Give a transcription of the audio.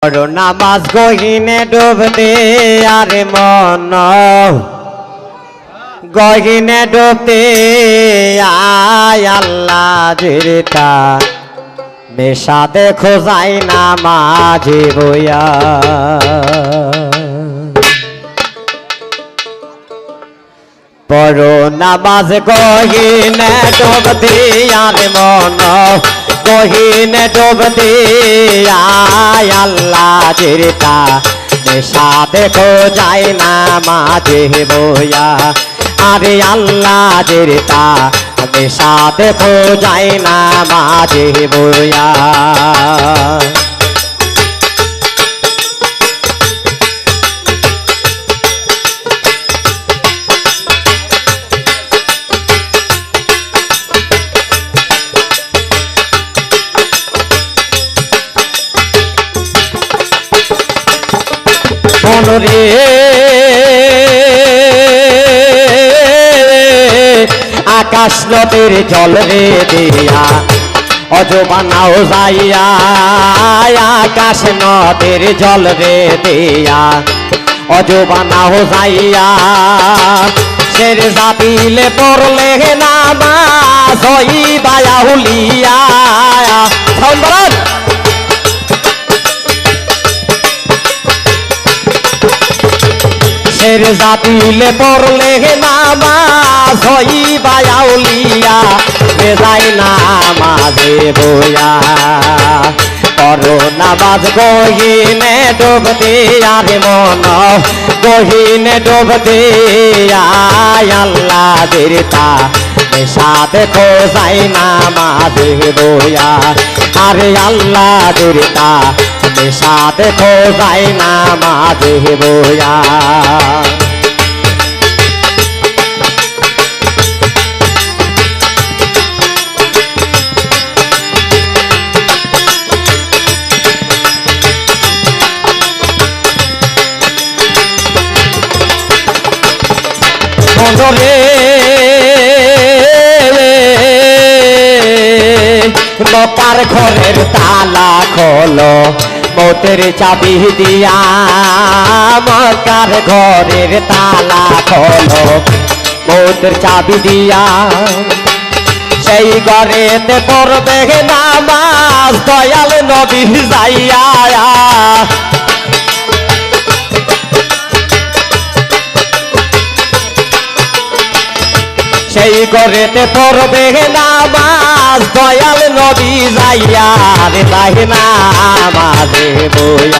পড়ো নামাজ গহিনে ডুব দে আরে মন গহিনে ডুব দে আয় আল্লাহ জিরতা নেশা দেখো যাই না মাঝে বইয়া পড়ো নামাজ গহিনে ডুব দে আরে মন গহিনে ডুব দে আয় আল্লাহ জিরতা নেশা দেখো যাই না মাঝে বইয়া আরে আল্লাহ জিরতা নেশা দেখো যাই না মাঝে বইয়া মনরে আকাশ নদীর জল রে দিয়া অজবানাও যাইয়া আকাশ নদীর জল রে দিয়া অজবানাও যাইয়া শের জাবিলে পড়লে নামাজ হইবা আউলিয়া সম্রাট শের জাতিলে পড়লে নামাজ হইবা আউলিয়া বেজাই নামাজে বইয়া করো নামাজ গহিনে ডুব দে আরে মন গহিনে ডুব দে আয় আল্লাহ জিরতা নেশা দেখো যাই নামাজে বইয়া আরে আল্লাহ জিরতা নেশা দেখো যাই নামাজে বইয়া মনরে মকার ঘরের তালা খোলো মৌতের চাবি দিয়া মকার ঘরের তালা খোলো মৌতের চাবি দিয়া সেই ঘরেতে পড়বে নামাজ দয়াল নবী যাইয়া সেই ঘরেতে পড়বে নামাজ দয়াল নবী যাইয়া রে তাই নামাজে বইয়া